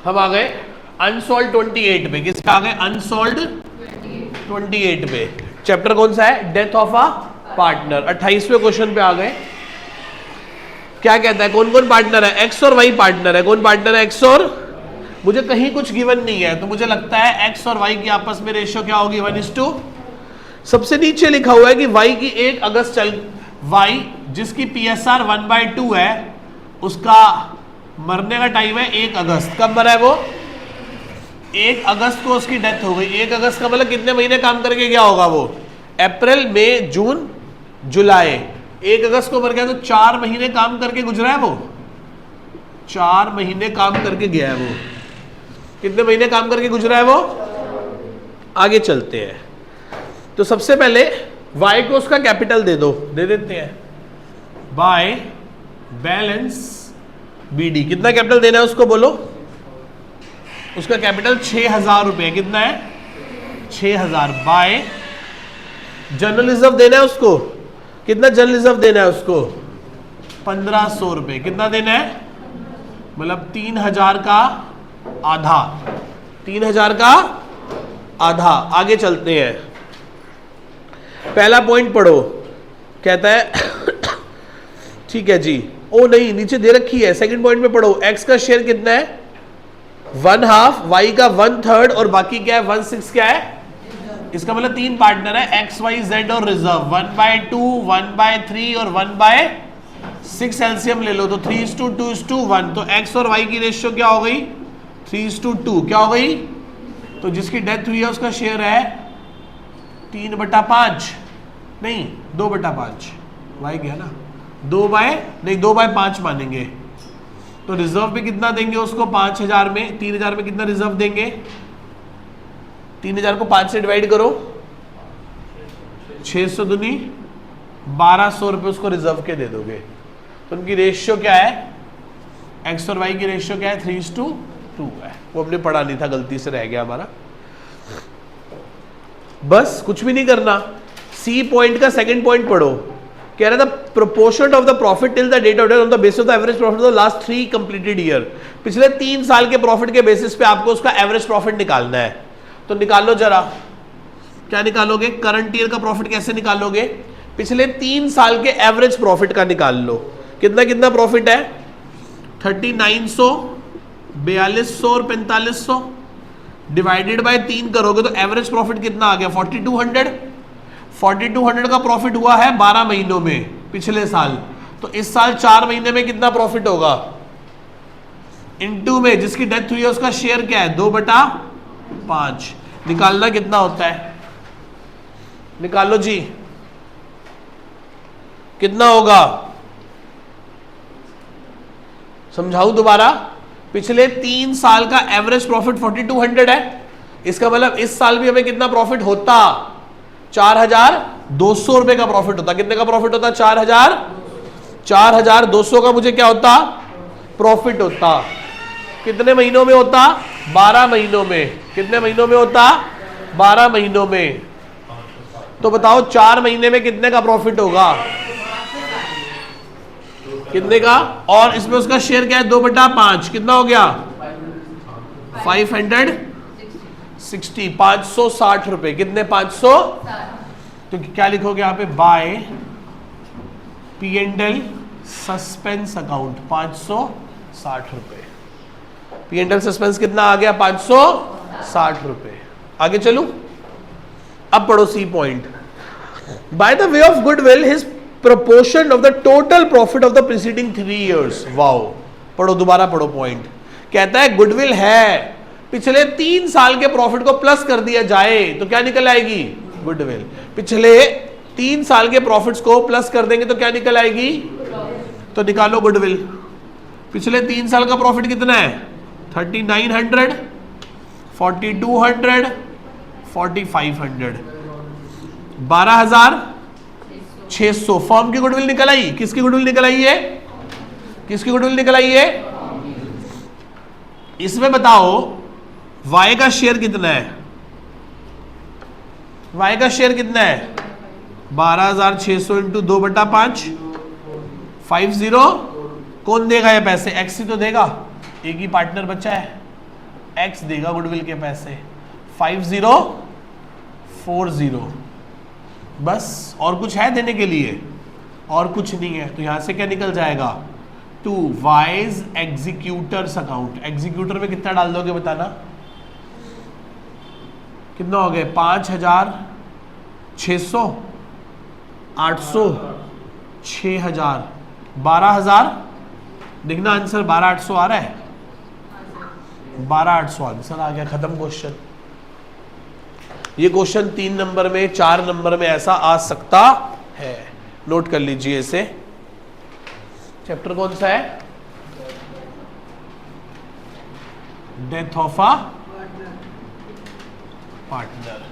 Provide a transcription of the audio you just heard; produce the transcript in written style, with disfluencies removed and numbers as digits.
हम आ गए अनसॉल्व 28 पे। किस पे आ गए? अनसॉल्व 28 पे। चैप्टर कौन सा है? Death of a partner. 28वें क्वेश्चन पे आ गए। क्या कहता है? कौन कौन पार्टनर है? एक्स और वाई पार्टनर है। कौन पार्टनर है? एक्स और, मुझे कहीं कुछ गिवन नहीं है तो मुझे लगता है एक्स और वाई की आपस में रेशियो क्या होगी? 1:2। सबसे नीचे लिखा हुआ है कि वाई की 1 अगस्त चल, वाई जिसकी PSR 1/2 है उसका मरने का टाइम है 1 अगस्त। कब मरा है वो? 1 अगस्त को उसकी डेथ हो गई। 1 अगस्त का मतलब कितने महीने काम करके गया होगा वो? अप्रैल, मई, जून, जुलाई। 1 अगस्त को मर गया तो 4 महीने काम करके गुजरा है वो। 4 महीने काम करके गया है वो। कितने महीने काम करके गुजरा है वो? आगे चलते हैं। तो सबसे पहले y को उसका कैपिटल दे दो, दे देते हैं। By balance BD। कितना कैपिटल देना है उसको बोलो? उसका कैपिटल 6000 रुपए। कितना है? 6000। बाय जनरल रिजर्व देना है उसको। कितना जनरल रिजर्व देना है उसको? 1500 रुपए। कितना देना है? मतलब 3000 का आधा। 3000 का आधा। आगे चलते हैं। पहला पॉइंट पढ़ो। कहता है ठीक है जी। ओ नहीं, नीचे दे रखी है। सेकंड पॉइंट में पढ़ो। एक्स का शेयर कितना है? 1/2, वाई का 1/3 और बाकी क्या है? 1/6 क्या है? इसका मतलब 3 पार्टनर है, एक्स वाई जेड और रिजर्व। 1/2, 1/3 और 1/6 एलसीएम ले लो तो 3:2:1। तो एक्स और वाई की रेशियो क्या हो गई? 3:2। क्या हो गई? तो जिसकी डेथ हुई है उसका शेयर है 3/5, नहीं 2/5। वाई गया ना, 2/5 मानेंगे। तो रिजर्व भी कितना देंगे उसको? 5000 में। 3000 में कितना रिजर्व देंगे? 3000 को 5 से डिवाइड करो, 600 दूनी 1200 रुपए उसको रिजर्व के दे दोगे। तो उनकी रेशियो क्या है? एक्स और वाई की रेशियो क्या है? 3:2 है। वो हमने पढ़ा नहीं था, गलती से रह गया हमारा। बस कुछ भी नहीं करना। सी पॉइंट का सेकंड पॉइंट पढ़ो। कह रहा था proportion of the profit till the date of death on the basis of the average profit of the last 3 completed year. पिछले 3 साल के प्रॉफिट के बेसिस पे आपको उसका एवरेज प्रॉफिट निकालना है। तो निकालो जरा। क्या निकालोगे? करंट ईयर का प्रॉफिट कैसे निकालोगे? पिछले 3 साल के एवरेज प्रॉफिट का निकाल लो। कितना कितना प्रॉफिट है? 3900, 4200 और 4500 डिवाइडेड बाय 3 करोगे तो एवरेज प्रॉफिट कितना आ गया? 4200। 4200 का प्रॉफिट हुआ है 12 महीनों में पिछले साल। तो इस साल 4 महीने में कितना प्रॉफिट होगा? इनटू में जिसकी डेथ हुई है उसका शेयर क्या है? 2/5। निकालना कितना होता है? निकालो जी। कितना होगा? समझाऊं दोबारा? पिछले 3 साल का एवरेज प्रॉफिट 4200 है। इसका मतलब इस साल भी हमें कितना प्रॉफिट होता? 4200 रुपए का प्रॉफिट होता। कितने का प्रॉफिट होता? 4200 का मुझे क्या होता? प्रॉफिट होता। कितने महीनों में होता? 12 महीनों में। कितने महीनों में होता? 12 महीनों में। तो बताओ 4 महीने में कितने का प्रॉफिट होगा? कितने का? और इसमें उसका शेयर क्या है? 2/5। कितना हो गया? 560, 560 रुपए। कितने? 500। तो क्या लिखोगे यहाँ पे? बाय P&L सस्पेंस अकाउंट 560 रुपए। P&L सस्पेंस कितना आ गया? 560 रुपए। आगे चलूं? अब पढ़ो C point. By the way of goodwill his proportion of the total profit of the preceding 3 years। Wow. पढ़ो, दोबारा पढ़ो पॉइंट। कहता है गुडविल है, पिछले 3 साल के प्रॉफिट को प्लस कर दिया जाए तो क्या निकल आएगी? गुडविल। पिछले 3 साल के प्रॉफिट्स को प्लस कर देंगे तो क्या निकल आएगी? तो निकालो गुडविल। पिछले 3 साल का प्रॉफिट कितना है? 3900, 4200, 4500, 12600। फर्म की गुडविल निकल आई। किसकी गुडविल निकल आई है? किसकी गुडविल निकल आई है? इसमें बताओ वाई का शेयर कितना है? वाई का शेयर कितना है? 12600 इंटू 2/5 50। कौन देगा ये पैसे? एक्स ही तो देगा, एक ही पार्टनर बचा है। x देगा गुडविल के पैसे 5040, बस। और कुछ है देने के लिए? और कुछ नहीं है। तो यहां से क्या निकल जाएगा? To wise executors account. Executor में कितना डाल दोगे बताना? कितना हो गए? 5600, 800, 6000, 12000। देखना आंसर 12800 आ रहा है। 12800 आंसर आ गया, खत्म क्वेश्चन। ये क्वेश्चन 3 नंबर में, 4 नंबर में ऐसा आ सकता है। नोट कर लीजिए इसे। चैप्टर कौन सा है? Death of a partner.